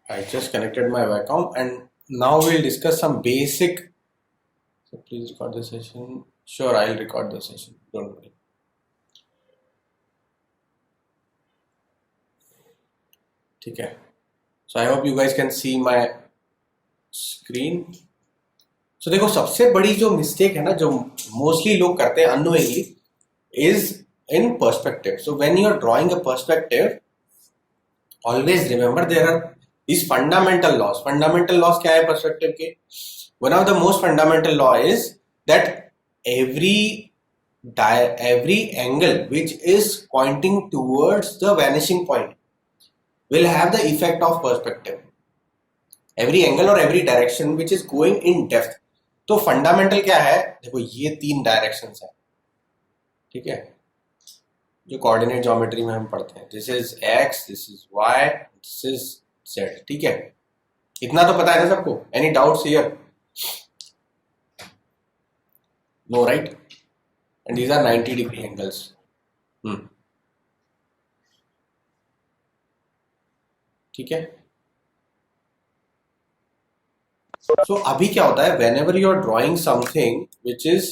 I just connected my webcam and now we'll discuss some basic. So please record the session. Sure, I'll record the session. Don't worry. ठीक है. So I hope you guys can see my screen. So देखो सबसे बड़ी जो mistake है ना जो mostly लोग करते हैं unknowingly is in perspective. So when you are drawing a perspective, always remember there are these fundamental laws. Fundamental laws क्या है perspective के? One of the most fundamental law is that every angle which is pointing towards the vanishing point will have the effect of perspective. Every angle or every direction which is going in depth. तो fundamental क्या है? देखो ये तीन directions है, ठीक है, जो कोऑर्डिनेट ज्योमेट्री में हम पढ़ते हैं. This is x, this is y, this is z. ठीक है, इतना तो पता है ना सबको? Any doubts here? No, right? And these are 90 degree angles. ठीक है. सो अभी क्या होता है, whenever you are drawing something which is,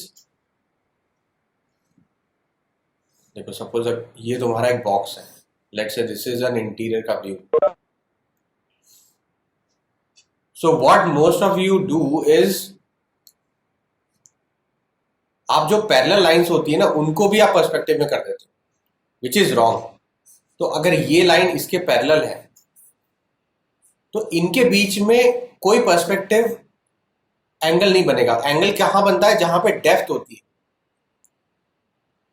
देखो सपोज ये तुम्हारा एक बॉक्स है, let's say this is an interior का view. So what most of you do is, आप जो पैरेलल लाइंस होती है ना उनको भी आप पर्सपेक्टिव में कर देते हो, विच इज रॉन्ग. तो अगर ये लाइन इसके पैरेलल है तो इनके बीच में कोई पर्सपेक्टिव एंगल नहीं बनेगा. एंगल कहां बनता है? जहां पे डेप्थ होती है.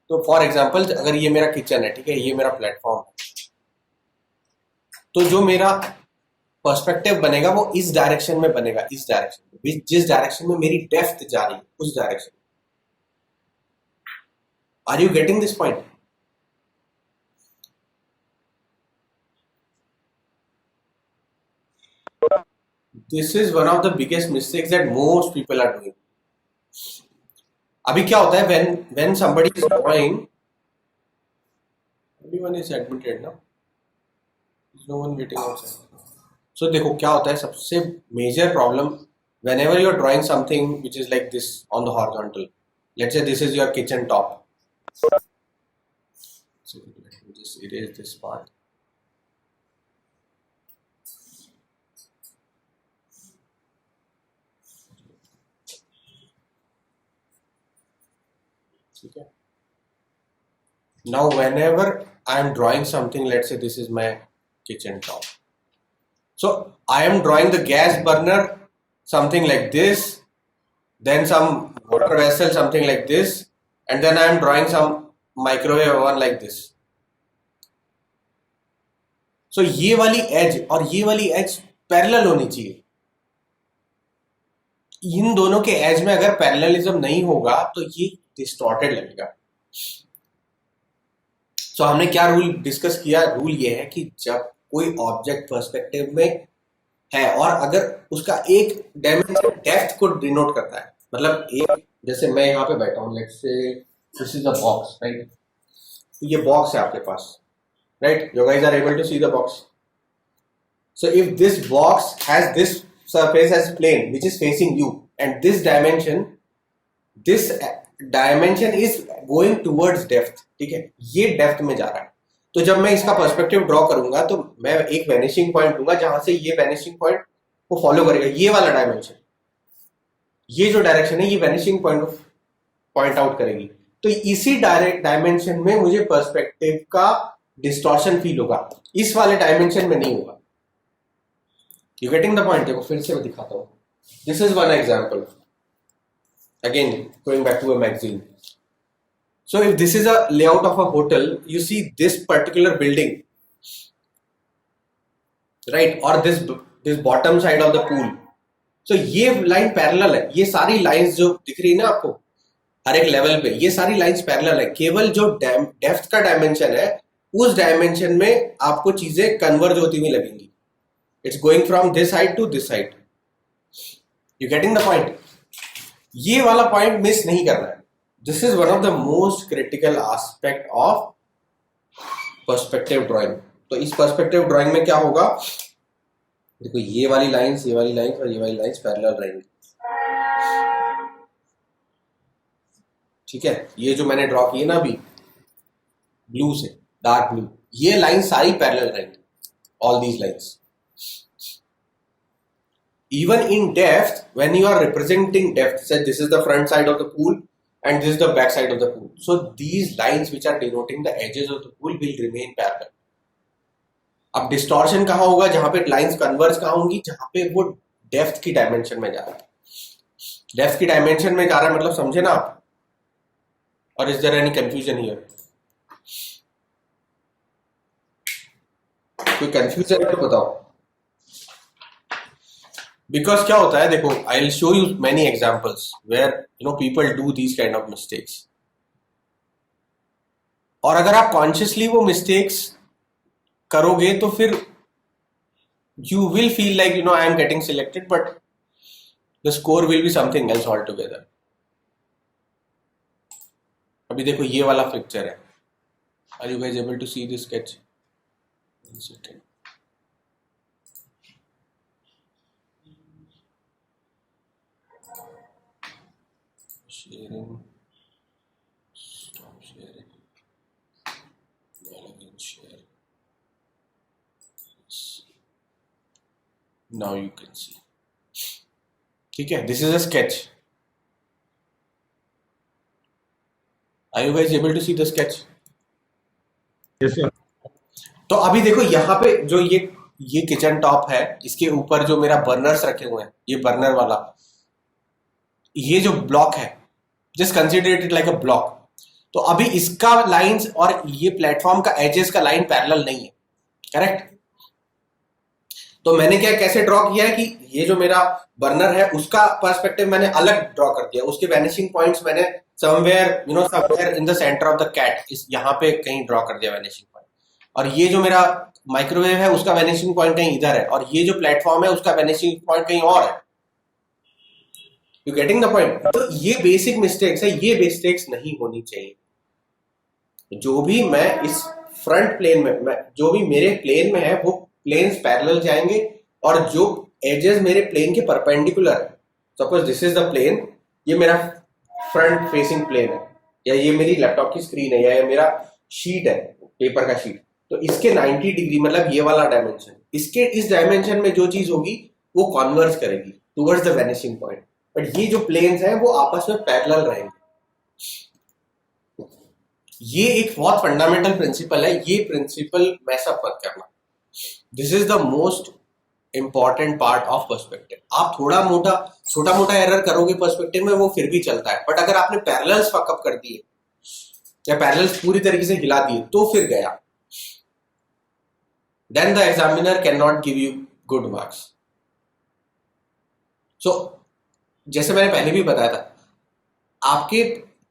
तो फॉर एग्जांपल अगर ये मेरा किचन है, ठीक है, ये मेरा प्लेटफॉर्म है, तो जो मेरा पर्सपेक्टिव बनेगा वो इस डायरेक्शन में बनेगा, इस डायरेक्शन में, जिस डायरेक्शन में मेरी डेप्थ जा रही है उस direction. Are you getting this point? This is one of the biggest mistakes that most people are doing. अभी क्या होता है, when somebody is drawing, everyone is admitted now. There's no one waiting outside. So देखो क्या होता है, सबसे major problem whenever you are drawing something which is like this on the horizontal. Let's say this is your kitchen top. So let me just erase this part. Okay. Now whenever I am drawing something, let's say this is my kitchen top, so I am drawing the gas burner something like this, then some water vessel something like this, and then I am drawing some microwave oven like this. So ये वाली edge और ये वाली edge parallel होनी चाहिए. इन दोनों के as में अगर पैरेललिज्म नहीं होगा तो ये डिस्टॉर्टेड लगेगा. सो हमने क्या रूल डिस्कस किया? रूल ये है कि जब कोई ऑब्जेक्ट पर्सपेक्टिव में है और अगर उसका एक डायमेंशन डेप्थ को डिनोट करता है, मतलब एक, जैसे मैं यहाँ पे बैठा हूँ, let's say this is a box, right? तो ये बॉक्स है आपके पास, right? You guys are able to see the box. So if this box has this surface as plane which is facing you and this dimension is going towards depth. ठीक है, ये depth में जा रहा है. तो जब मैं इसका पर्सपेक्टिव ड्रॉ करूंगा तो मैं एक वैनिशिंग पॉइंट लूंगा जहां से ये वैनिशिंग पॉइंट को फॉलो करेगा. ये वाला डायमेंशन, ये जो डायरेक्शन है, ये वैनिशिंग पॉइंट को पॉइंट आउट करेगी. तो इसी डायरेक्ट डायमेंशन में मुझे पर्सपेक्टिव का डिस्टॉर्शन फील होगा, इस वाले डायमेंशन में नहीं होगा. You getting the point? देखो फिर से मैं दिखाता हूँ. This is one example. Again, going back to a magazine. So if this is a layout of a hotel, you see this particular building, right? Or this bottom side of the pool. So ये line parallel है. ये सारी lines जो दिख रही है ना आपको हर एक लेवल पे, ये सारी लाइंस पैरेलल है. केवल जो डेप्थ का डायमेंशन है उस डायमेंशन में आपको चीजें कन्वर्ज होती हुई लगेंगी. It's going from this side to this side. You getting the point? ये वाला पॉइंट मिस नहीं करना है. This is one of the most critical aspect of perspective drawing. तो इस perspective drawing में क्या होगा, देखो ये वाली लाइंस, ये वाली लाइंस और ये वाली लाइंस पैरेलल रहेंगी, ठीक है। ये जो मैंने ड्रॉ किए ना अभी ब्लू से, डार्क ब्लू, ये लाइन सारी पैरेलल रहेंगी, all these lines. Even in depth, when you are representing depth, say this is the front side of the pool and this is the back side of the pool, so these lines which are denoting the edges of the pool will remain parallel. अब distortion कहाँ होगा, जहां पे lines converge कहाँ होंगी, जहां पे वो डेप्थ की डायमेंशन में जा रहा है। डेप्थ की डायमेंशन में जा रहा है मतलब समझे ना आप, और is there any confusion here? कोई कंफ्यूजन है तो बताओ। बिकॉज क्या होता है, देखो I will show you many examples where people do these kind of mistakes, और अगर आप कॉन्शियसली वो मिस्टेक्स करोगे तो फिर you will feel like I am getting selected, but the score will be something else altogether. अभी देखो ये वाला पिक्चर है, are you guys able to see this sketch? One second. Sharing, stop sharing, again share. Now you can see. ठीक है, this is a sketch. Are you guys able to see the sketch? Yes, sir. तो अभी देखो यहाँ पे जो ये kitchen top है, इसके ऊपर जो मेरा बर्नर्स रखे हुए हैं, ये बर्नर वाला, ये जो ब्लॉक है, just consider it like a block. तो अभी इसका लाइंस और ये प्लेटफॉर्म का एजेस का लाइन पैरेलल नहीं है, करेक्ट? तो मैंने कैसे ड्रॉ किया है कि ये जो मेरा बर्नर है उसका पर्सपेक्टिव मैंने अलग ड्रॉ कर दिया, उसके वैनिशिंग पॉइंट्स मैंने somewhere in the centre of the cat, इस यहाँ पे कहीं ड्रॉ कर दिया वैनिशिंग पॉइंट, और ये जो मेरा माइक्रोवेव है उसका वैनिशिंग पॉइंट कहीं इधर है, और ये जो प्लेटफॉर्म है उसका वैनिशिंग पॉइंट कहीं और है। You getting the point? तो ये बेसिक मिस्टेक्स है, ये मिस्टेक्स नहीं होनी चाहिए। जो भी मैं इस फ्रंट प्लेन में, जो भी मेरे प्लेन में है वो प्लेन्स पैरेलल जाएंगे, और जो एजेस मेरे प्लेन के परपेंडिकुलर है, suppose this is the plane, ये मेरा फ्रंट फेसिंग प्लेन है, या ये मेरी लैपटॉप की स्क्रीन है, या ये मेरा शीट है, पेपर का शीट, तो इसके 90 डिग्री मतलब ये वाला डायमेंशन, इसके इस डायमेंशन में जो चीज होगी वो कॉन्वर्ज करेगी towards the vanishing point, but ये जो प्लेन्स हैं वो आपस में पैरेलल रहेंगे। ये एक बहुत फंडामेंटल प्रिंसिपल है, ये प्रिंसिपल मैसअप मत करना। This is the most important part of perspective. आप थोड़ा मोटा छोटा मोटा एरर करोगे पर्सपेक्टिव में वो फिर भी चलता है, बट अगर आपने पैरेलल्स फकअप कर दिए या पैरेलल्स पूरी तरीके से हिला दिए तो फिर गया, then the examiner can not give you good marks. So जैसे मैंने पहले भी बताया था, आपके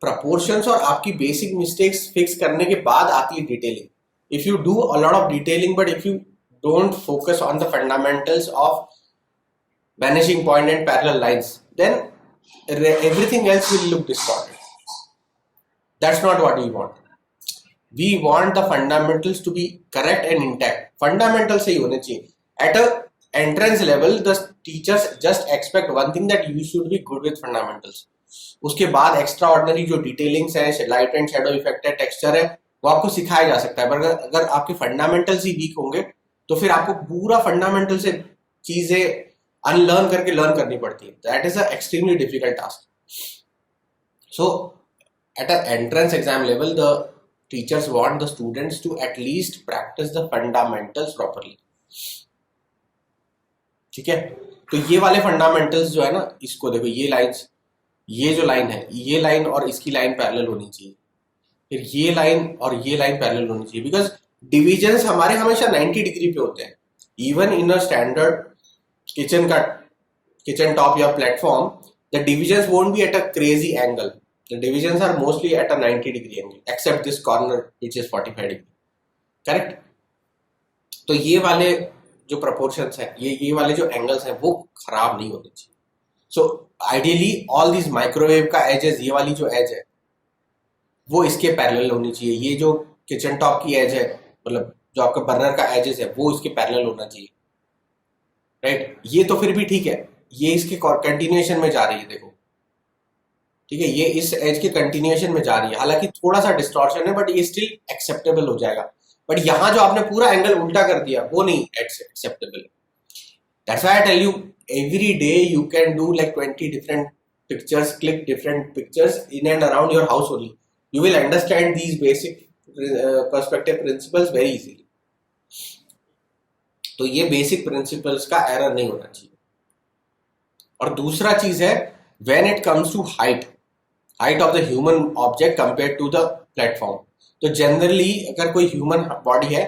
प्रपोर्शंस और आपकी बेसिक मिस्टेक्स फिक्स करने के बाद आती है detailing. If you do a lot of detailing but if you don't focus on the fundamentals of vanishing point and parallel lines, then everything else will look distorted. That's not what we want. We want the fundamentals to be correct and intact. Fundamentals सही होने चाहिए. At a entrance level, the teachers just expect one thing, that you should be good with fundamentals. उसके बाद extra ordinary जो detailings है, light and shadow effect है, texture है, वो आपको सिखाया जा सकता है, पर अगर आपके फंडामेंटल्स ही वीक होंगे तो फिर आपको पूरा फंडामेंटल से चीजें अनलर्न करके लर्न करनी पड़ती है। That is a extremely difficult task. So at a entrance exam level the teachers want the students to at least practise the fundamentals properly, ठीक है? तो ये वाले फंडामेंटल्स जो है ना, इसको देखो, ये लाइंस, ये जो लाइन है, ये लाइन और इसकी लाइन पैरेलल होनी चाहिए, फिर ये लाइन और ये लाइन पैरेलल होनी चाहिए, बिकॉज डिविजन्स हमारे हमेशा 90 डिग्री पे होते हैं। Even in a standard kitchen top या platform, the divisions won't be at a crazy angle, the divisions are mostly at a 90 degree angle except this corner which is 45 degree, correct? तो ये वाले जो proportions है, ये वाले जो angles हैं वो खराब नहीं होने चाहिए। So ideally all this microwave का एजेस, ये वाली जो एज है वो इसके पैरेलल होनी चाहिए, ये जो किचन टॉप की एज है, मतलब जो आपका बर्नर का एजेस है वो इसके पैरेलल होना चाहिए, राइट। ये तो फिर भी ठीक है, ये इसके कंटिन्यूएशन में जा रही है, देखो ठीक है, ये इस एज के कंटिन्यूएशन में जा रही है, हालांकि थोड़ा सा डिस्टॉर्शन है बट ये स्टिल एक्सेप्टेबल हो जाएगा। बट यहाँ जो आपने पूरा एंगल उल्टा कर दिया वो नहीं acceptable. That's why I tell you every day you can do like 20 different pictures, click different pictures in and around your house only. You will understand these basic perspective principles very easily. तो ये basic principles का error नहीं होना चाहिए। और दूसरा चीज है when it comes to height of the human object compare to the platform. तो जनरली अगर कोई ह्यूमन बॉडी है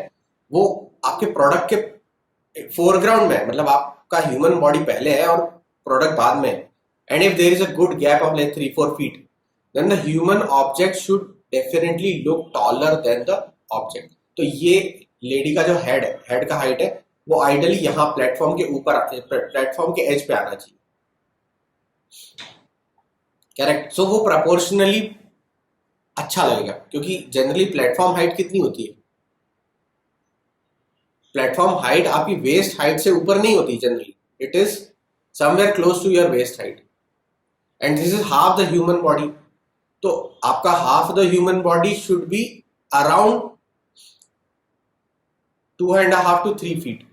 वो आपके प्रोडक्ट के फोरग्राउंड में है, मतलब आपका ह्यूमन बॉडी पहले है और प्रोडक्ट बाद में है। And if there is a good gap of like 3-4 feet, then the human object should definitely look taller than the object. तो ये लेडी का जो हेड का हाइट है वो आइडियली यहाँ प्लेटफॉर्म के ऊपर, प्लेटफॉर्म के एज पे आना चाहिए, करेक्ट। सो वो प्रोपोर्शनली अच्छा लगेगा, क्योंकि जनरली प्लेटफॉर्म हाइट कितनी होती है? प्लेटफॉर्म हाइट आपकी वेस्ट हाइट से ऊपर नहीं होती generally, it is somewhere close to your waist height, and this is half the human body. तो आपका half the human body should be around 2.5 to 3 feet।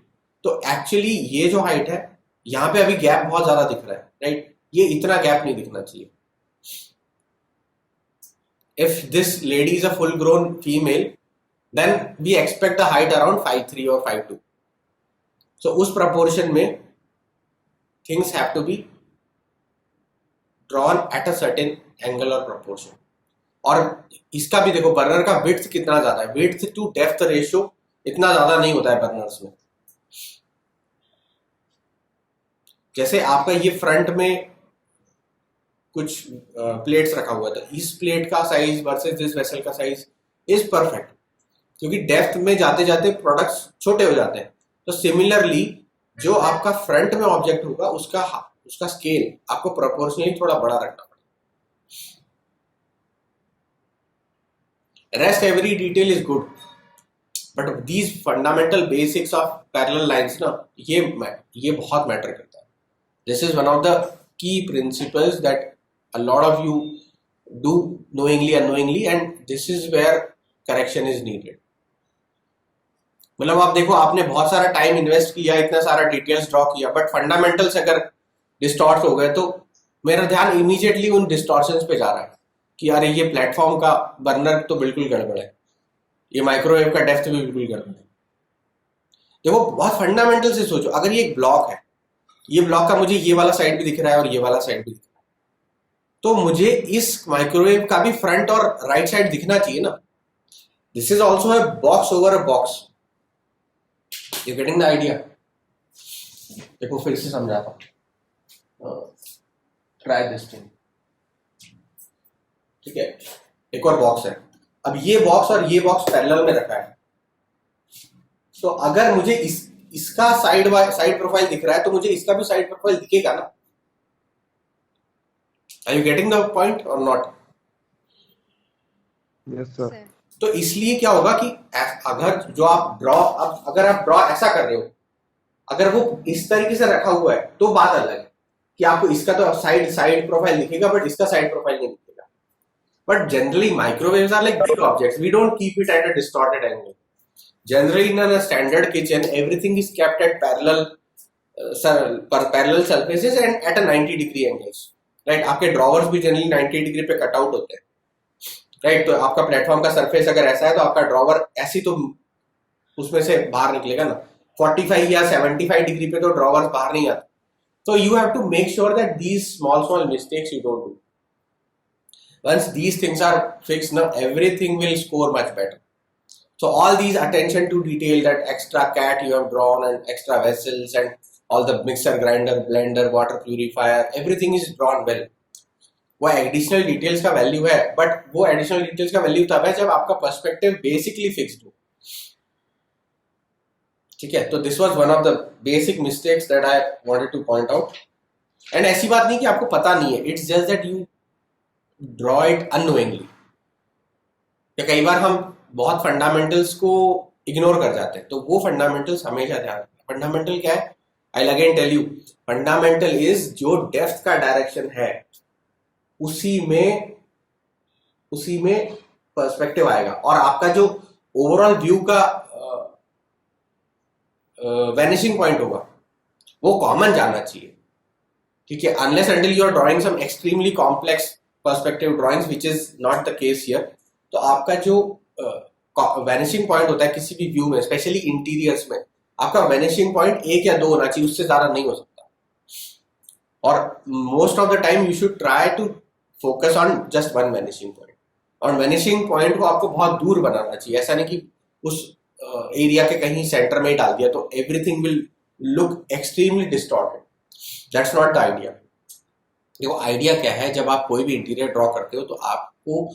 तो एक्चुअली ये जो हाइट है यहाँ पे अभी गैप बहुत ज्यादा दिख रहा है, राइट। ये इतना गैप नहीं दिखना चाहिए। If this lady is a full grown female then we expect the height around 5'3" और 5'2". सो उस प्रपोर्शन में things have to be drawn at a certain angle or proportion। और इसका भी देखो बर्नर का विड्थ कितना ज्यादा है, विड्थ टू डेप्थ रेशियो इतना ज्यादा नहीं होता है बर्नर्स में। जैसे आपका ये फ्रंट में कुछ प्लेट्स रखा हुआ है, तो इस प्लेट का साइज वर्सेस दिस वेसल का साइज इज परफेक्ट, क्योंकि डेप्थ में जाते जाते प्रोडक्ट्स छोटे हो जाते हैं। तो सिमिलरली जो आपका फ्रंट में ऑब्जेक्ट होगा उसका स्केल आपको प्रोपोर्शनली थोड़ा बड़ा रखना पड़ेगा। Rest every detail is good, but these fundamental basics of parallel lines ना, ये बहुत मैटर करता है। This is one of the key principles that a lot of you do knowingly unknowingly, and this is where correction is needed. मतलब आप देखो, आपने बहुत सारा टाइम इन्वेस्ट किया, इतना सारा डिटेल्स ड्रॉ किया, बट फंडामेंटल्स अगर डिस्टॉर्ट हो गए तो मेरा ध्यान इमीडिएटली उन डिस्टॉर्शंस पे जा रहा है कि अरे ये प्लेटफॉर्म का बर्नर तो बिल्कुल गड़बड़ है, ये माइक्रोवेव का डेप्थ भी बिल्कुल गड़बड़ है। देखो बहुत फंडामेंटल से सोचो, अगर ये एक ब्लॉक है, ये ब्लॉक का मुझे ये वाला साइड भी दिख रहा है और ये वाला साइड भी दिख रहा है, तो मुझे इस माइक्रोवेव का भी फ्रंट और राइट साइड दिखना चाहिए ना। This is also a box over a box. You getting the idea? देखो फिर से समझाता हूँ, ट्राई दिस थिंग, ठीक है। एक और बॉक्स है, अब ये बॉक्स और ये बॉक्स पैरेलल में रखा है, तो अगर मुझे इसका साइड प्रोफाइल दिख रहा है तो मुझे इसका भी साइड प्रोफाइल दिखेगा ना। Are you getting the point और नॉट? Yes sir. तो इसलिए क्या होगा कि अगर जो आप अगर आप ड्रॉ ऐसा कर रहे हो, अगर वो इस तरीके से रखा हुआ है तो बात अलग है कि आपको इसका तो साइड प्रोफाइल दिखेगा बट इसका साइड प्रोफाइल नहीं दिखेगा। But generally microwaves are like big objects, we don't keep it at a distorted angle. Generally in a standard kitchen everything is kept at parallel surfaces and at a 90 degree angles, right. आपके drawers भी generally 90 degree पे cut out होते हैं, right. तो आपका platform का surface अगर ऐसा है तो आपका ड्रॉवर ऐसी तो उसमें से बाहर निकलेगा ना। 45 या 75 डिग्री पे तो ड्रॉवर बाहर नहीं आते। So you have to make sure that these small mistakes you don't do. Once these things are fixed, now everything will score much better. So all these attention to detail, that extra cat you have drawn and extra vessels and all the mixer, grinder, blender, water purifier, everything is drawn well. वो additional details का value है, but वो additional details का value तब है जब आपका perspective basically fixed हो, ठीक है। तो this was one of the basic mistakes that I wanted two point out. And ऐसी बात नहीं कि आपको पता नहीं है, it's just that you draw it unknowingly. या कई बार हम बहुत फंडामेंटल्स को इग्नोर कर जाते हैं, तो वो फंडामेंटल्स हमेशा ध्यान रखना। फंडामेंटल क्या है? I again tell you, fundamental is जो डेप्थ का डायरेक्शन है उसी में पर्सपेक्टिव आएगा, और आपका जो ओवरऑल व्यू का वैनिशिंग पॉइंट होगा वो कॉमन जाना चाहिए, ठीक है, unless until you are drawing some extremely complex perspective drawings which is not the case here. तो आपका जो वैनिशिंग पॉइंट होता है किसी भी व्यू में, स्पेशली इंटीरियर्स में, आपका वैनिशिंग पॉइंट 1 या 2 होना चाहिए, उससे ज्यादा नहीं हो सकता। और most of the time you should try to focus on just one vanishing point, और वैनिशिंग पॉइंट को आपको बहुत दूर बनाना चाहिए, ऐसा नहीं कि उस एरिया के कहीं सेंटर में ही डाल दिया तो everything will look extremely distorted. That's not the idea. देखो आइडिया क्या है, जब आप कोई भी इंटीरियर ड्रॉ करते हो तो आपको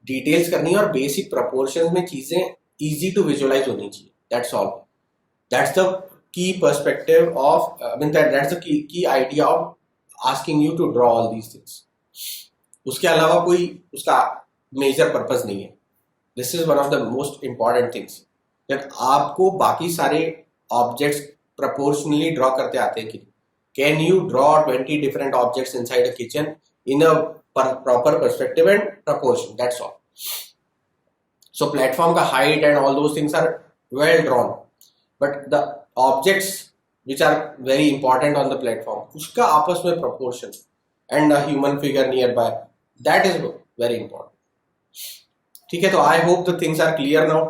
डिटेल्स करनी है और बेसिक प्रपोर्शन में चीजें इजी टू विजुअलाइज होनी चाहिए, that's all. That's the key perspective of that's the key idea of asking you to draw all these things. उसके अलावा कोई उसका मेजर पर्पस नहीं है। This is one of the most important things, that आपको बाकी सारे ऑब्जेक्ट्स प्रपोर्शनली ड्रॉ करते आते हैं कि can you draw 20 different objects inside a kitchen in a proper perspective and proportion, that's all. So platform का height and all those things are well drawn, but the objects which are very important on the platform, उसका आपस में proportion and a human figure nearby, that is very important. ठीक है, तो I hope the things are clear now.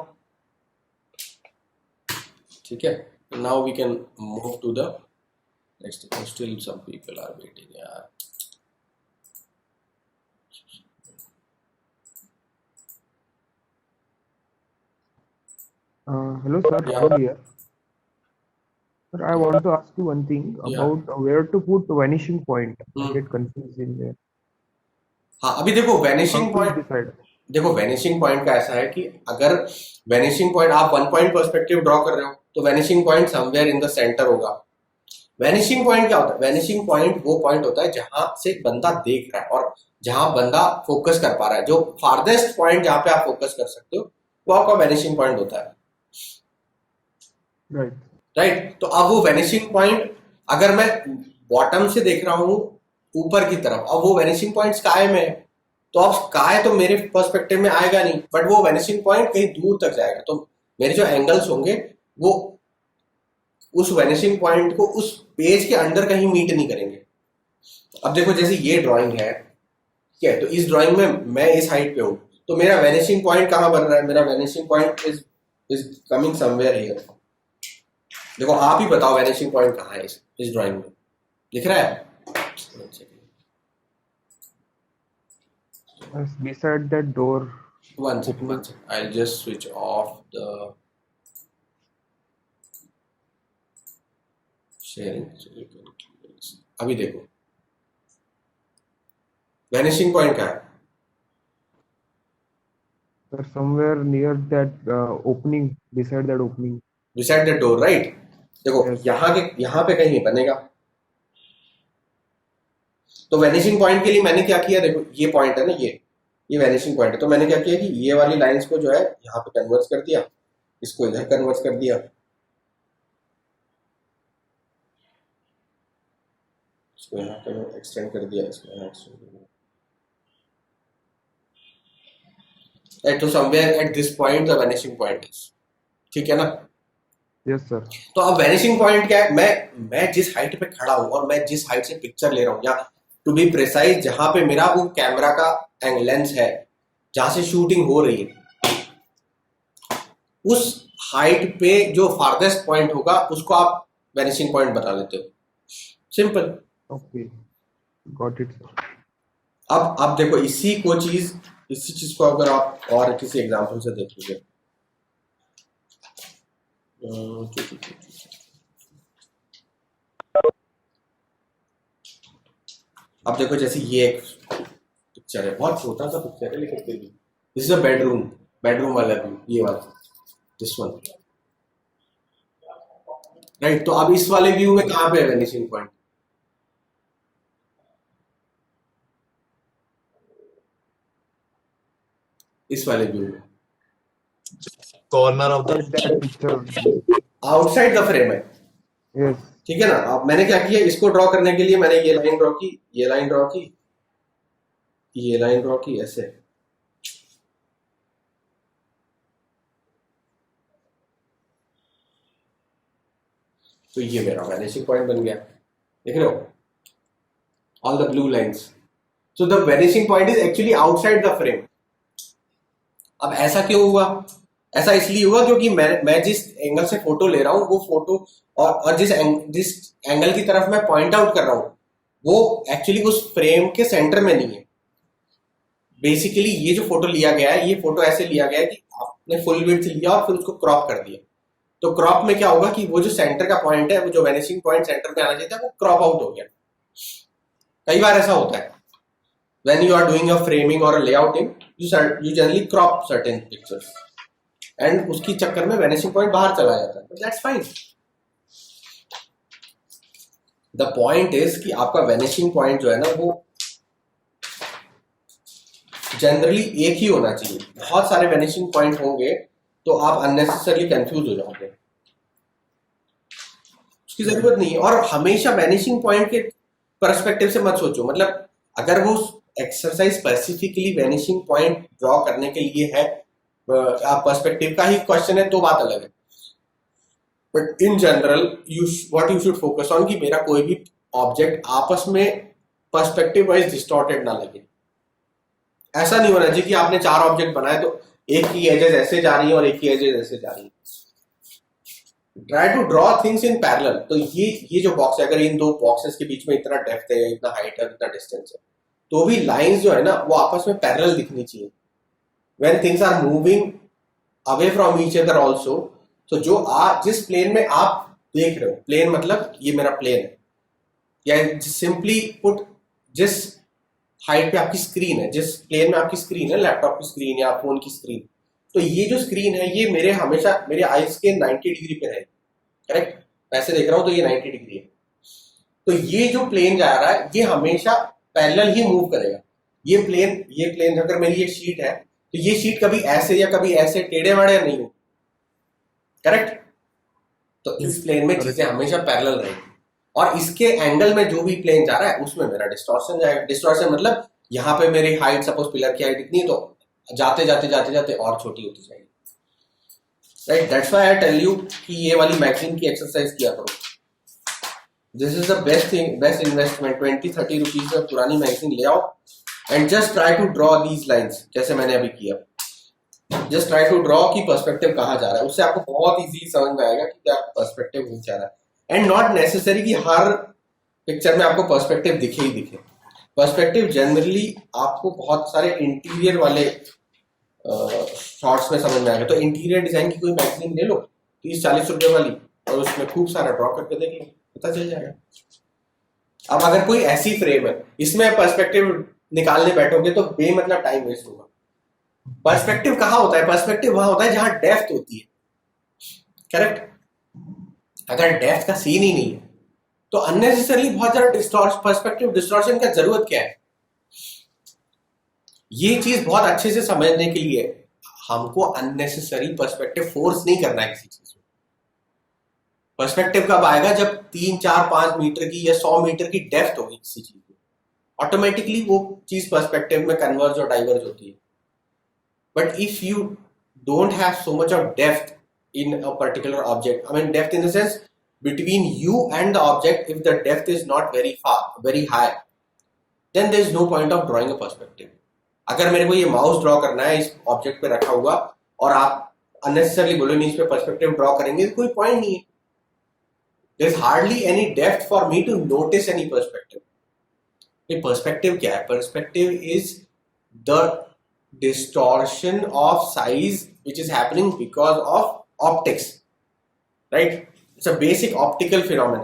ठीक है, now we can move to the next thing. Still some people are waiting, यार. Hello, sir. Yeah. Rahul here. Sir, I want to ask you one thing Yeah. about where to put vanishing point. I Hmm. get confused in there. हाँ, अभी देखो How vanishing to point, decide? देखो vanishing point का ऐसा है कि अगर vanishing point आप 1 पॉइंट पर्सपेक्टिव ड्रॉ कर रहे हो तो vanishing point somewhere in the centre होगा। वैनिशिंग पॉइंट क्या होता है? वैनिशिंग पॉइंट वो पॉइंट होता है जहां से बंदा देख रहा है और जहां बंदा फोकस कर पा रहा है, जो फारदेस्ट पॉइंट जहां पे आप फोकस कर सकते हो वो आपका वैनिशिंग पॉइंट होता है, Right. राइट। तो अब वो वैनिशिंग पॉइंट अगर मैं बॉटम से देख रहा हूं ऊपर की तरफ, अब वो वैनिशिंग पॉइंट स्काई में है, तो अब स्काई तो मेरे पर्सपेक्टिव में आएगा नहीं, बट वो वैनिशिंग पॉइंट कहीं दूर तक जाएगा, तो मेरे जो एंगल्स होंगे वो उस वैनिशिंग पॉइंट को उस पेज के अंदर कहीं मीट नहीं करेंगे। अब देखो जैसे ये ड्राइंग है, ठीक है, तो इस ड्राइंग में मैं इस हाइट पे हूं, तो मेरा वैनिशिंग पॉइंट कहां बन रहा है? मेरा vanishing point is coming somewhere here. देखो आप ही बताओ वैनिशिंग पॉइंट कहां है इस ड्राइंग में, दिख रहा है? Yes, beside that door. One second. I'll just switch off the sharing. अभी देखो वैनिशिंग पॉइंट कहाँ है? Sir, somewhere near that opening, beside that opening. Beside the door, right? देखो Yes. यहाँ पे कहीं बनेगा। तो वैनिशिंग पॉइंट के लिए मैंने क्या किया, देखो ये पॉइंट है ना, ये वैनिशिंग पॉइंट है, तो मैंने क्या किया कि ये वाली लाइंस को जो है यहाँ पे कन्वर्ट कर दिया, इसको इधर कन्वर्ट कर दिया, इसको यहाँ पे एक्सटेंड कर दिया, इसको यहाँ एक्सटेंड कर दिया। तो somewhere at this point the vanishing point is, ठीक है ना? Yes, sir. तो अब वैनिशिंग पॉइंट क्या है? मैं जिस हाइट पे खड़ा हूं और मैं जिस हाइट से पिक्चर ले रहा हूं, या टू बी प्रिसाइज जहां पे मेरा वो कैमरा का लेंस है, जहां से शूटिंग हो रही है, उस हाइट पे जो फारदेस्ट पॉइंट होगा उसको आप वैनिशिंग पॉइंट बता लेते हो। Simple. Okay. Got it, sir. अब देखो इसी चीज को अगर आप और किसी एग्जांपल से देख लीजिए, अब देखो जैसे ये एक पिक्चर है, बहुत छोटा सा पिक्चर है लेकिन फिर भी, दिस इज अ बेडरूम वाला व्यू, ये वाला, दिस वन, राइट। तो अब इस वाले व्यू में कहां पे है वैनिशिंग पॉइंट? इस वाले व्यू में corner of the That picture. Outside the frame है, Yes. ठीक है ना। अब मैंने क्या किया, इसको ड्रॉ करने के लिए मैंने ये लाइन ड्रॉ की, ये लाइन ड्रॉ की, ये लाइन ड्रॉ की, ऐसे। तो ये मेरा वैनिशिंग पॉइंट बन गया, देख रहे हो, all the blue lines. So the vanishing point is actually outside the frame. अब ऐसा क्यों हुआ? ऐसा इसलिए हुआ क्योंकि मैं जिस एंगल से फोटो ले रहा हूं वो फोटो, और जिस एंगल की तरफ मैं पॉइंट आउट कर रहा हूं वो एक्चुअली उस फ्रेम के सेंटर में नहीं है। बेसिकली ये जो फोटो लिया गया है, ये फोटो ऐसे लिया गया है कि आपने फुल विड्थ लिया और फिर उसको क्रॉप कर दिया। तो क्रॉप में क्या होगा कि वो जो सेंटर का पॉइंट है, वो जो वैनिशिंग पॉइंट सेंटर में आना चाहिए था, वो क्रॉप आउट हो गया। कई बार ऐसा होता है, when you are doing a framing or a layouting, you generally crop certain pictures and उसकी चक्कर में vanishing point बाहर चला जाता है, but that's fine. The point is कि आपका vanishing point जो है ना, वो जनरली एक ही होना चाहिए। बहुत सारे vanishing point होंगे तो आप unnecessarily confuse हो जाओगे, उसकी जरूरत नहीं है। और हमेशा vanishing point के परस्पेक्टिव से मत सोचो। मतलब अगर वो exercise specifically vanishing point draw करने के लिए है, आप पर्सपेक्टिव का ही क्वेश्चन है तो बात अलग है, but in general what you should focus on कि मेरा कोई भी ऑब्जेक्ट आपस में पर्सपेक्टिव वाइज डिस्टॉर्टेड ना लगे। ऐसा नहीं होना चाहिए कि आपने 4 ऑब्जेक्ट बनाए तो एक की एजेस ऐसे जा रही है और एक की एजेस ऐसे जा रही है। Try to draw things in parallel. तो ये जो बॉक्स है, अगर इन 2 बॉक्सेस के बीच में इतना डेप्थ है, इतना हाइट है, इतना डिस्टेंस है, तो भी लाइंस जो है ना वो आपस में पैरेलल दिखनी चाहिए। When things are moving away from each other also, तो जो जिस प्लेन में आप देख रहे हो, प्लेन मतलब ये मेरा प्लेन है, या सिंपली पुट जिस हाइट पे आपकी स्क्रीन है, जिस प्लेन में आपकी स्क्रीन है, लैपटॉप की स्क्रीन या फोन की स्क्रीन, तो ये जो स्क्रीन है ये मेरे हमेशा मेरे आईज के 90 डिग्री पे रहेगी, करेक्ट। ऐसे देख रहा हूं तो ये 90 डिग्री है, तो ये जो प्लेन जा रहा है ये हमेशा पैरेलल ही मूव करेगा। ये प्लेन अगर मेरी ये शीट है तो ये शीट कभी ऐसे या कभी ऐसे टेढ़े मेढ़े नहीं हो, करेक्ट। तो इस प्लेन में चीजें हमेशा पैरेलल रहेगी, और इसके एंगल में जो भी प्लेन जा रहा है उसमें मेरा डिस्टॉर्शन जाएगा। डिस्टॉर्शन मतलब यहाँ पे मेरी हाइट, सपोज पिलर की हाइट इतनी, तो जाते जाते जाते जाते और छोटी होती जाएगी, right. That's why I tell you कि ये वाली मैगजीन की एक्सरसाइज किया करो। This is the best thing, best investment. 20-30 rupees में पुरानी मैगजीन ले आओ and just try to draw these lines, जैसे मैंने अभी किया। जस्ट ट्राई टू ड्रॉ की पर्सपेक्टिव कहाँ जा रहा है, उससे आपको बहुत इजीली समझ में आएगा कि क्या पर्सपेक्टिव हो जा रहा है। एंड नॉट नेसेसरी कि हर पिक्चर में आपको पर्सपेक्टिव दिखे ही दिखे। पर्सपेक्टिव जनरली आपको बहुत सारे इंटीरियर वाले शॉर्ट्स में समझ में आएगा। तो इंटीरियर डिजाइन की कोई मैगजीन ले लो 30-40 रुपए वाली, और उसमें खूब सारा ड्रॉ करके देख लो, पता चल जाएगा। अब अगर कोई ऐसी फ्रेम है इसमें पर्सपेक्टिव निकालने बैठोगे तो बेमतलब टाइम वेस्ट होगा। पर्सपेक्टिव कहाँ होता है? पर्सपेक्टिव वहां होता है जहां डेप्थ होती है, करेक्ट। अगर डेप्थ का सीन ही नहीं है तो अननेसेसरली बहुत ज्यादा पर्सपेक्टिव डिस्टॉर्शन का जरूरत क्या है? ये चीज बहुत अच्छे से समझने के लिए हमको अननेसेसरी पर्सपेक्टिव फोर्स नहीं करना है किसी चीज में। पर्सपेक्टिव कब आएगा? जब 3-4-5 मीटर की या 100 मीटर की डेप्थ होगी किसी चीज में, ऑटोमेटिकली वो चीज पर्सपेक्टिव में कन्वर्ज और डाइवर्ज होती है। But if you don't have so much of depth in a particular object, I mean depth in the sense between you and the object, if the depth is not very high, then there is no point of drawing a perspective. अगर मेरे को ये mouse draw करना है इस object पे रखा हुआ और आप अननेसेसरली बोलो नहीं इस पे पर्सपेक्टिव ड्रॉ करेंगे, तो कोई पॉइंट नहीं है। There is hardly any depth for me to notice any perspective. ये पर्सपेक्टिव क्या है? Perspective is the distortion of size which is happening because of optics, right. It's a basic optical phenomena.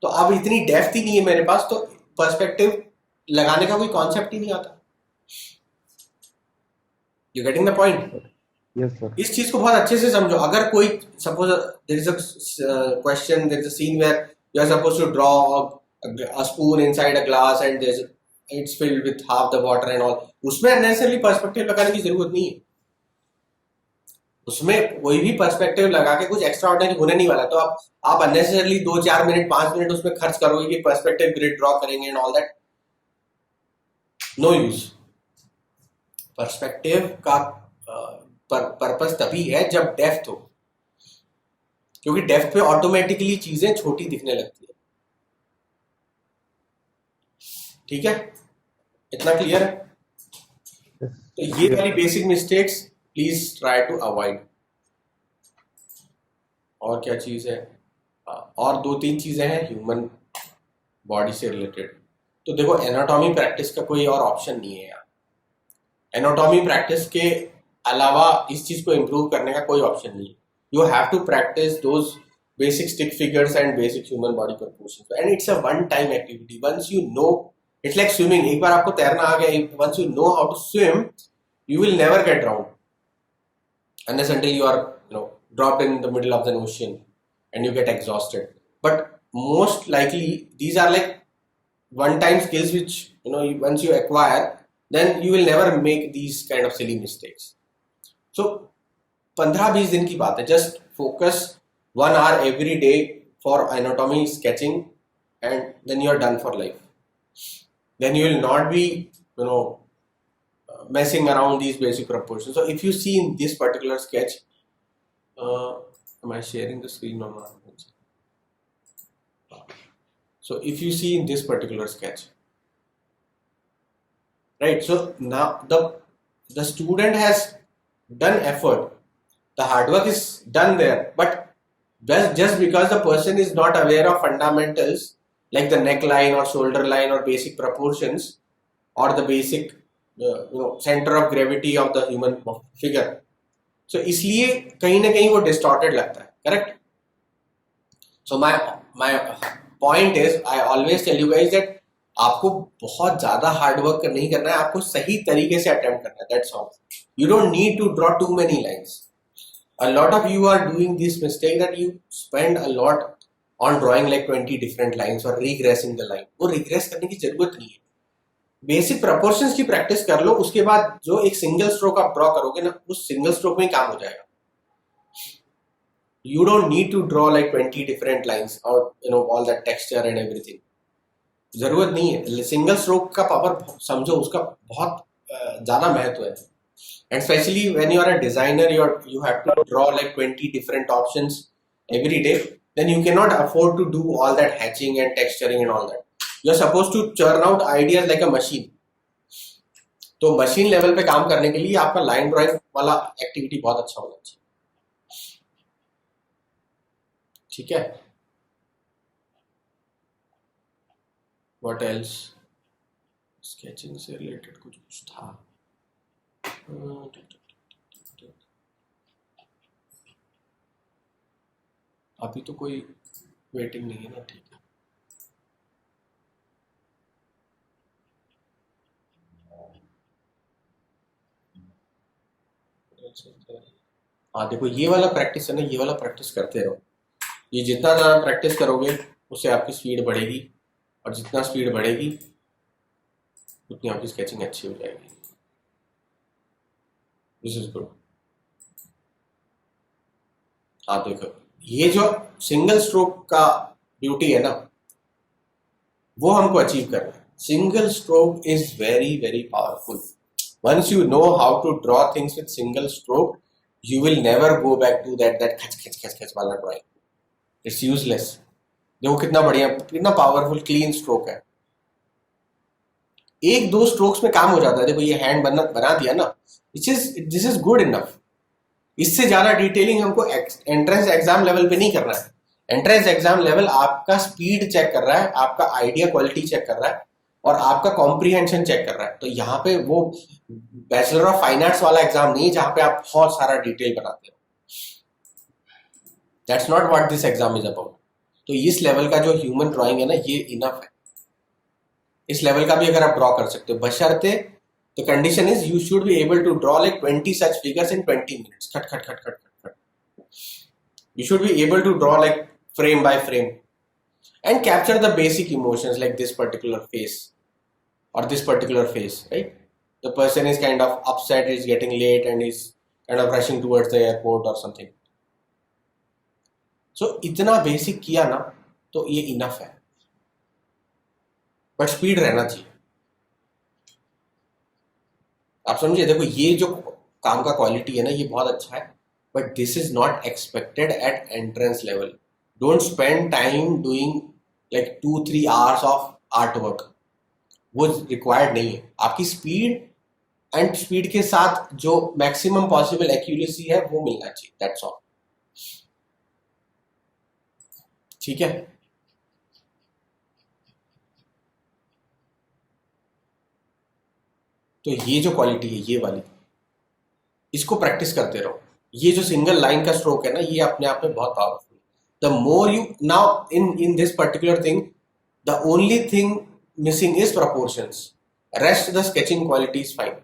तो अब इतनी depth ही नहीं है मेरे पास, तो पर्सपेक्टिव लगाने का कोई कॉन्सेप्ट ही नहीं आता। You getting the point? Yes, sir. इस चीज को बहुत अच्छे से समझो। अगर कोई suppose there is a question, there is a scene where you are suppose to draw a spoon inside a glass and it's filled with half the water and all, उसमें अननेसेसरली पर्सपेक्टिव लगाने की जरूरत नहीं है। उसमें कोई भी perspective लगा के कुछ एक्स्ट्रा ऑर्डिनरी होने नहीं वाला, तो आप अननेसेसरली 2-4 मिनट 5 मिनट उसमें खर्च करोगे कि पर्सपेक्टिव ग्रिड ड्रॉ करेंगे and all that, no use. Perspective का पर्पस तभी है जब डेप्थ हो, क्योंकि डेप्थ पे ऑटोमेटिकली चीजें छोटी दिखने लगती है। ठीक है, इतना क्लियर है? Yes. तो ये वाली basic mistakes please try to avoid. और क्या चीज है? और 2-3 चीजें हैं ह्यूमन बॉडी से रिलेटेड। तो देखो, एनाटॉमी प्रैक्टिस का कोई और ऑप्शन नहीं है यार। एनाटॉमी प्रैक्टिस के अलावा इस चीज को इम्प्रूव करने का कोई ऑप्शन नहीं है। You have to practise those basic stick figures and basic human body proportions, and it's a one time activity. Once you know, it's like swimming. एक बार आपको तैरना आ गया, once you know how to swim, you will never get drowned unless until you are, dropped in the middle of the ocean and you get exhausted. But most likely these are like one time skills which, once you acquire, then you will never make these kind of silly mistakes. So 15-20 दिन की बात है, just focus 1 hour every day for anatomy sketching and then you are done for life. Then you will not be, messing around these basic proportions. So if you see in this particular sketch, am I sharing the screen or not? So if you see in this particular sketch, right? So now the student has done effort, the hard work is done there, but just because the person is not aware of fundamentals like the neckline or shoulder line or basic proportions or the basic centre of gravity of the human figure, so इसलिए कहीं ना कहीं वो distorted लगता है। Correct? So my point is, I always tell you guys that आपको बहुत ज्यादा हार्ड वर्क नहीं करना है, आपको सही तरीके से अटेम्प्ट करना है, that's all. You don't need to draw too many lines. A lot of you are doing this mistake that you spend a lot on drawing like 20 different lines और रिग्रेसिंग द लाइन। वो regress करने की जरूरत नहीं है, basic proportions की practice कर लो, उसके बाद जो एक सिंगल स्ट्रोक आप ड्रॉ करोगे ना, उस सिंगल स्ट्रोक में काम हो जाएगा। You don't need to draw like 20 different lines और all that texture and everything, जरूरत नहीं है। सिंगल स्ट्रोक का पावर समझो, उसका बहुत ज्यादा महत्व है। And specially when you are a designer, you have to draw like 20 different options every day, then you cannot afford to do all that hatching and texturing and all that. You're supposed to churn out ideas like a machine. तो machine level पे काम करने के लिए आपका line drawing वाला activity बहुत अच्छा होना चाहिए। ठीक है? What else? स्केचिंग से रिलेटेड कुछ था? अभी तो कोई वेटिंग नहीं है ना, ठीक है। हाँ देखो, ये वाला प्रैक्टिस है ना, ये वाला प्रैक्टिस करते रहो। ये जितना ज़्यादा प्रैक्टिस करोगे उससे आपकी स्पीड बढ़ेगी, और जितना स्पीड बढ़ेगी उतनी आपकी स्केचिंग अच्छी हो जाएगी। This is good. हाँ देखो, ये जो सिंगल स्ट्रोक का ब्यूटी है ना, वो हमको अचीव करना है। Single stroke is very very powerful. Once you know how to draw things with single stroke, you will never go back to that खच वाला drawing. It's useless. देखो कितना बढ़िया, कितना पावरफुल क्लीन स्ट्रोक है। 1-2 स्ट्रोक्स में काम हो जाता है। देखो ये हैंड बना दिया ना, दिस इज गुड इनफ। इससे ज्यादा डिटेलिंग हमको एंट्रेंस एग्जाम लेवल पे नहीं करना है। एंट्रेंस एग्जाम लेवल आपका स्पीड चेक कर रहा है, आपका आइडिया क्वालिटी चेक कर रहा है, और आपका कॉम्प्रीहेंशन चेक कर रहा है। तो यहाँ पे वो बैचलर ऑफ फाइन आर्ट्स वाला एग्जाम नहीं है जहां पे आप बहुत सारा डिटेल बनाते हो। That's not what this exam is about. तो इस लेवल का जो ह्यूमन ड्राइंग है ना, ये इनफ है। इस लेवल का भी अगर आप ड्रॉ कर सकते हो, बशर्ते the condition is you should be able to draw like 20 such figures in 20 minutes. खट खट खट खट खट खट। You should be able to draw like frame by frame and capture the basic emotions like this particular face or this particular face, right? The person is kind of upset, is getting late, and is and I am rushing towards the airport और something. सो इतना basic किया ना तो ये enough है, but speed रहना चाहिए। आप समझिए, देखो ये जो काम का क्वालिटी है ना ये बहुत अच्छा है, but this is not expected at entrance level. Don't spend time doing like 2-3 hours of art work, वो रिक्वायर्ड नहीं है। आपकी स्पीड एंड स्पीड के साथ जो मैक्सिमम पॉसिबल एक्यूरेसी है वो मिलना चाहिए, दैट्स ऑल। ठीक है, तो ये जो क्वालिटी है ये वाली, इसको प्रैक्टिस करते रहो। ये जो सिंगल लाइन का स्ट्रोक है ना ये अपने आप में बहुत पावरफुल है। The more you now in this particular thing, the only thing missing is proportions, rest the sketching quality is fine,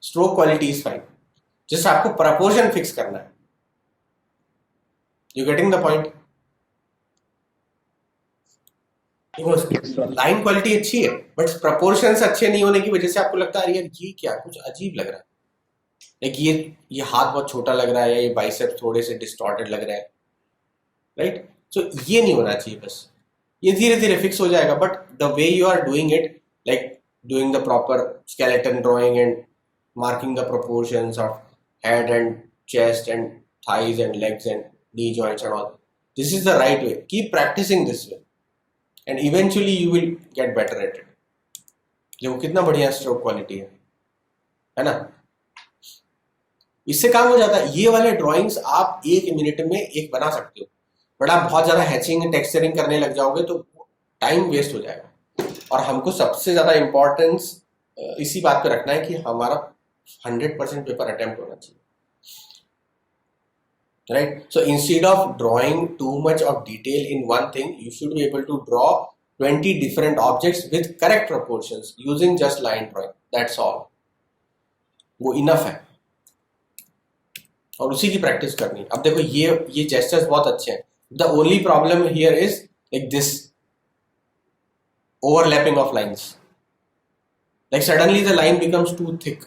stroke quality is fine, just आपको प्रपोर्शन फिक्स करना है। You getting the point? Line quality अच्छी है but proportions अच्छे नहीं होने की वजह से आपको लगता है यार ये क्या कुछ अजीब लग रहा है, लाइक ये हाथ बहुत छोटा लग रहा है या ये बाइसेप्स थोड़े से डिस्टॉर्टेड लग रहा है, राइट? सो ये नहीं होना चाहिए, बस ये धीरे धीरे फिक्स हो जाएगा। But the way you are doing it, like doing the proper skeleton drawing and marking the proportions of head and chest and thighs and legs and knee joints and all, this is the right way. Keep practicing this way and eventually you will get better at it. देखो कितना बढ़िया stroke quality है ना? इससे काम हो जाता है। ये वाले ड्राइंग्स आप 1 मिनट में एक बना सकते हो, बट आप बहुत ज्यादा हैचिंग एंड टेक्सचरिंग करने लग जाओगे तो टाइम वेस्ट हो जाएगा। और हमको सबसे ज्यादा इंपॉर्टेंस इसी बात पे रखना है कि हमारा 100% पेपर अटेम्प्ट होना चाहिए, right? So instead of drawing too much of detail in one thing, you should be able to draw 20 different objects with correct proportions using just line drawing. That's all. वो enough है और उसी की practice करनी है। अब देखो ये जेस्चर्स बहुत अच्छे हैं। The only problem here is like this overlapping of lines, like suddenly the line becomes too thick.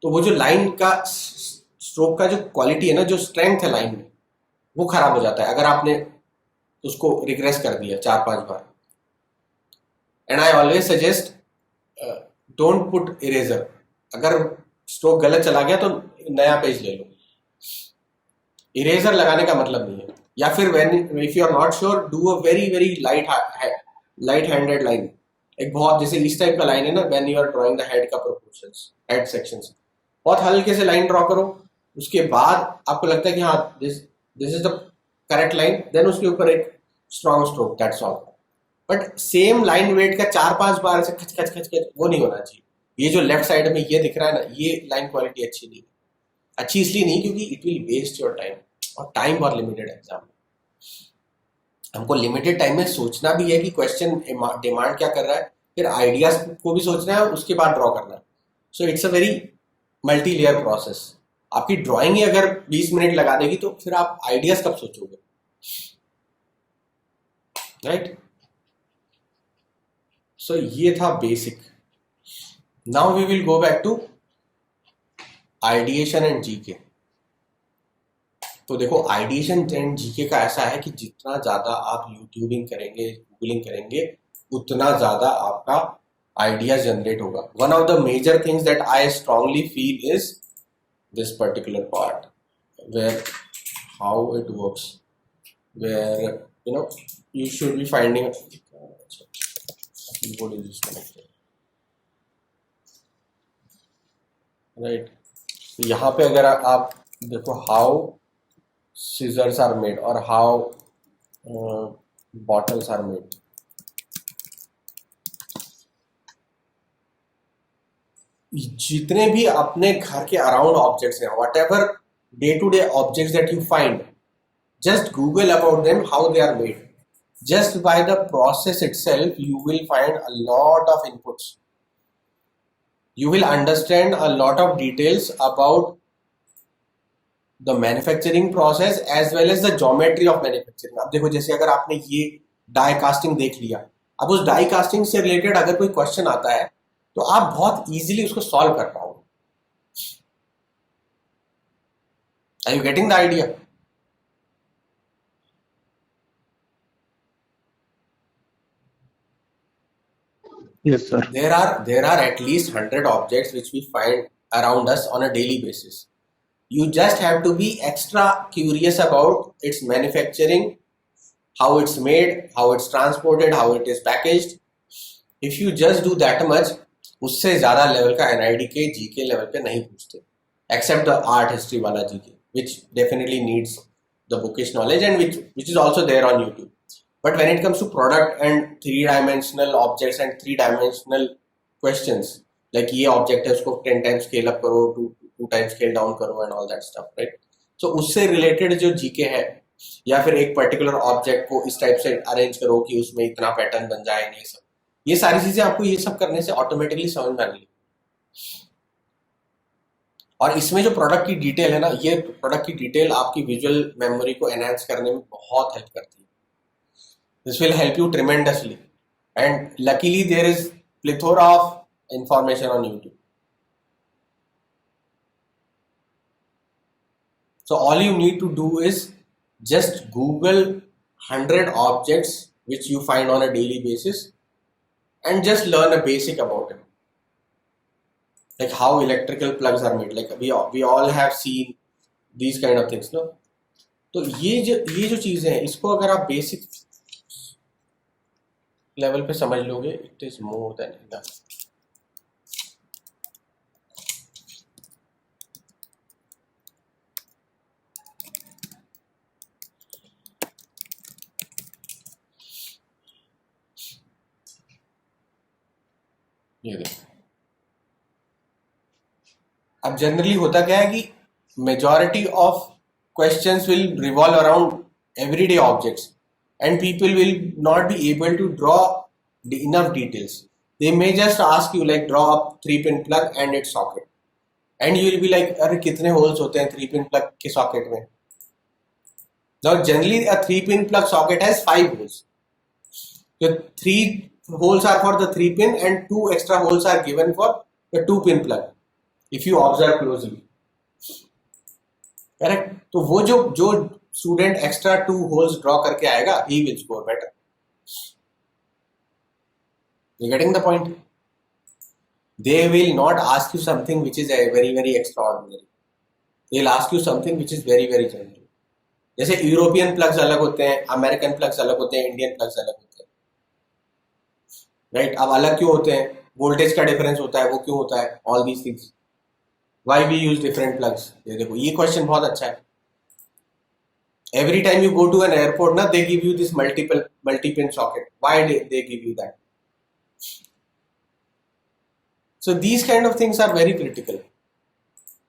तो वो जो लाइन का स्ट्रोक का जो क्वालिटी है ना, जो स्ट्रेंथ है लाइन में, वो खराब हो जाता है अगर आपने उसको रिग्रेस कर दिया 4-5 बार। And I always suggest don't put eraser. अगर स्ट्रोक गलत चला गया तो नया पेज ले लो, इरेजर लगाने का मतलब नहीं है। या फिर when if you are not sure, do a very very light handed line. एक बहुत जैसे इस टाइप का लाइन है ना, when you are drawing the head का प्रोपोर्शंस, हेड सेक्शंस, बहुत हल्के से लाइन ड्रॉ करो। उसके बाद आपको लगता है कि हाँ this is the correct line, then उसके ऊपर एक strong stroke, that's all. But same line weight का 4-5 बार ऐसे खच खच खच खच वो नहीं होना चाहिए। ये जो लेफ्ट साइड में ये दिख रहा है ना, ये लाइन क्वालिटी अच्छी नहीं है। अच्छी इसलिए नहीं क्योंकि it will waste your time, और टाइम बहुत लिमिटेड है एग्जाम में। हमको लिमिटेड टाइम में सोचना भी है कि क्वेश्चन डिमांड क्या कर रहा है, फिर आइडियाज को भी सोचना है, उसके बाद ड्रॉ करना है। So it's a very multi layer process. आपकी ड्राइंग ही अगर 20 मिनट लगा देगी तो फिर आप आइडियाज कब सोचोगे, राइट? सो ये था बेसिक। Now we will go back to ideation and GK. तो देखो आइडिएशन एंड जीके का ऐसा है कि जितना ज्यादा आप यूट्यूबिंग करेंगे, गूगलिंग करेंगे, उतना ज्यादा आपका आइडिया जनरेट होगा। One of the major things that I strongly feel is this particular part where how it works, where you should be finding keyboard is disconnected, right? यहाँ पे अगर आप देखो how scissors are made or how bottles are made, जितने भी अपने घर के अराउंड ऑब्जेक्ट्स हैं, whatever day to day objects that you find, just Google about them, how they are made. Just by the process itself, you will find a lot of inputs. You will understand a lot of details about the manufacturing process as well as the geometry of manufacturing. अब देखो, जैसे अगर आपने ये die casting देख लिया, अब उस डाई कास्टिंग से रिलेटेड अगर कोई क्वेश्चन आता है तो आप बहुत इजीली उसको सॉल्व कर पाओगे. Are you getting the idea? Yes, sir. There are at least 100 objects which we find around us on a daily basis. You just have to be extra curious about its manufacturing, how it's made, how it's transported, how it is packaged. If you just do that much, उससे ज़्यादा level का NID के GK level पे नहीं पूछते, except the art history वाला GK, which definitely needs the bookish knowledge and which is also there on YouTube. But when it comes to product and three-dimensional objects and three-dimensional questions, like ये object है उसको 10 times scale up करो, 2 times scale down करो and all that stuff, right? So उससे related जो GK है, या फिर एक पर्टिकुलर ऑब्जेक्ट को इस टाइप से अरेंज करो कि उसमें इतना पैटर्न बन जाए, ये सारी चीजें आपको ये सब करने से ऑटोमेटिकली समझ में आने लगी। और इसमें जो प्रोडक्ट की डिटेल है ना, ये प्रोडक्ट की डिटेल आपकी विजुअल मेमोरी को एनहांस करने में बहुत हेल्प करती है। This will help you tremendously and luckily there is plethora of information on YouTube. So all you need to do is just Google 100 objects which you find on a daily basis and just learn a basic about it. Like how electrical plugs are made. Like we all have seen these kind of things, no? तो ये जो चीजें हैं, इसको अगर आप basic level पे समझ लोगे, it is more than enough. ये देखो, अब जनरली होता क्या है कि majority of questions will revolve around everyday objects and people will not be able to draw enough details. They may just ask you like draw a 3-pin plug and its socket, and you will be like अरे कितने holes होते हैं 3-pin plug के socket में? Now generally a 3-pin plug socket has 5 holes. So 3 holes are for the 3-pin and 2 extra holes are given for the 2-pin plug. If you observe closely, correct? तो वो जो student extra 2 holes draw करके आएगा, he will score better. You getting the point? They will not ask you something which is very very extraordinary. They'll ask you something which is very very general. जैसे European plugs अलग होते हैं, American plugs अलग होते हैं, Indian plugs अलग होते हैं, राइट? अब अलग क्यों होते हैं? वोल्टेज का डिफरेंस होता है, वो क्यों होता है? All these things, why we use different plugs. ये देखो, ये क्वेश्चन बहुत अच्छा है। Every time you go to an airport, na, they give you this multi-pin socket. Why they give you that? So these kind of things are very critical.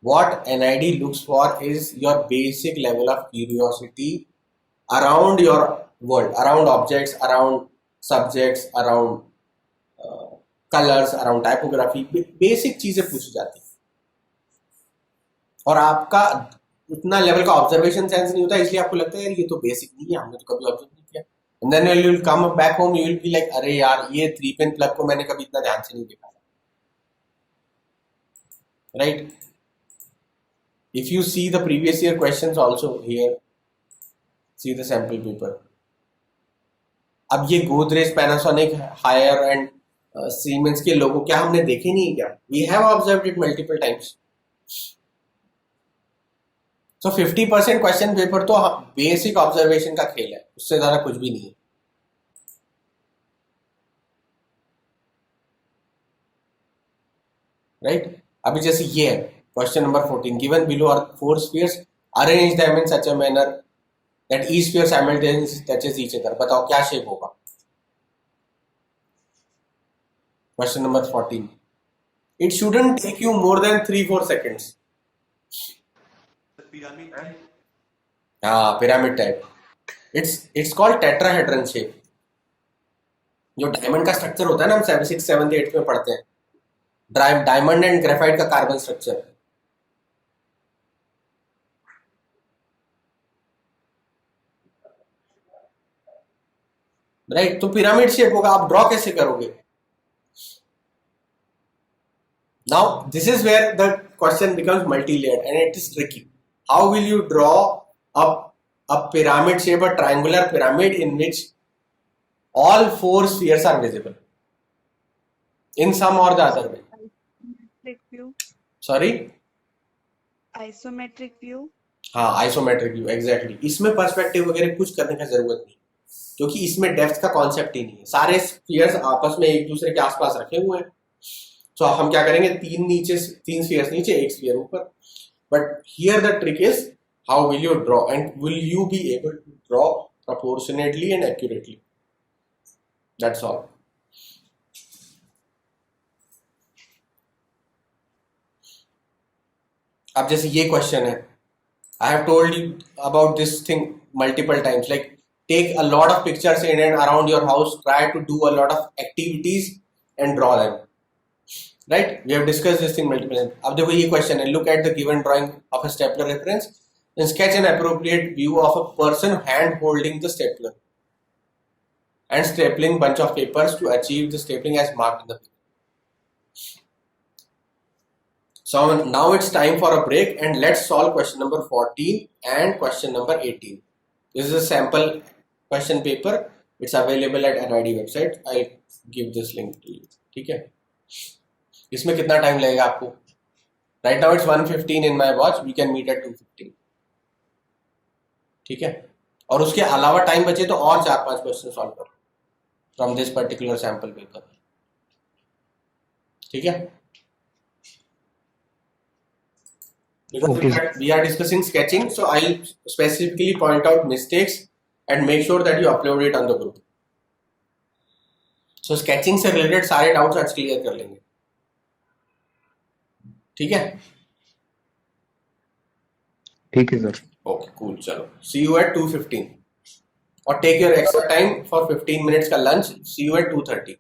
What NID looks for is your basic level of curiosity around your world, around objects, around subjects, around colors, around typography. Basic चीजें पूछी जाती हैं और आपका उतना level का observation sense नहीं होता, इसलिए आपको लगता है यार ये तो बेसिक नहीं है, हमने तो कभी ऑब्जर्व नहीं किया। And then you will come back home, you will be like अरे यार ये 3-pin प्लग को मैंने कभी इतना ध्यान से नहीं देखा, right? If you see the previous year questions also here, see the sample paper. अब ये Godrej, Panasonic, Haier and Siemens के लोगों क्या हमने देखे नहीं क्या? We have observed it multiple times. तो 50% क्वेश्चन पेपर तो बेसिक ऑब्जर्वेशन का खेल है, उससे ज्यादा कुछ भी नहीं है, राइट? अभी जैसे ये है question number 14, given below are 4 spheres, arrange them in such a manner that each sphere simultaneously touches each other. बताओ क्या शेप होगा? Question number 14, it shouldn't take you more than 3-4 seconds. हाँ, pyramid type. It's called tetrahedron shape. जो diamond का structure होता है ना, हम 6th 7th 8th में पढ़ते हैं, डायमंड एंड ग्रेफाइट का कार्बन स्ट्रक्चर, राइट? तो पिरामिड शेप होगा। आप ड्रॉ कैसे करोगे? Now this is where the question becomes multi layered and it is tricky. How will you draw a pyramid shape, a triangular pyramid in which all four spheres are visible in some or the other way? Isometric view. Sorry? Isometric view. हाँ, isometric view, exactly. इसमें perspective वगैरह कुछ करने का जरूरत नहीं, क्योंकि इसमें डेप्थ का कॉन्सेप्ट ही नहीं है। सारे स्फीयर्स आपस में एक दूसरे के आसपास रखे हुए हैं। तो हम क्या करेंगे, तीन स्फीयर्स नीचे, एक स्फीयर ऊपर। But here the trick is how will you draw and will you be able to draw proportionately and accurately. That's all. अब जैसे ये क्वेश्चन है, I have told you about this thing multiple times. Like, take a lot of pictures in and around your house. Try to do a lot of activities and draw them. Right? We have discussed this thing multiple times. अब देखो ये question है. Look at the given drawing of a stapler reference and sketch an appropriate view of a person hand holding the stapler and stapling bunch of papers to achieve the stapling as marked in the picture. So now it's time for a break and let's solve question number 14 and question number 18. This is a sample question paper. It's available at NID website. I'll give this link to you. ठीक है? इसमें कितना time लगेगा आपको? Right now it's 1:15 in my watch. We can meet at 2:15. ठीक है? और उसके अलावा टाइम बचे तो और 4-5 क्वेश्चन सॉल्व करो from this particular sample paper. ठीक है? Because Okay. we are discussing sketching, so I'll specifically point out mistakes and make sure that you upload it on the group. So sketching से related सारे doubts आज clear कर लेंगे, ठीक है? ठीक है सर। Okay, cool. चलो, see you at 2:15 और take your extra time for 15 minutes का lunch. See you at 2:30.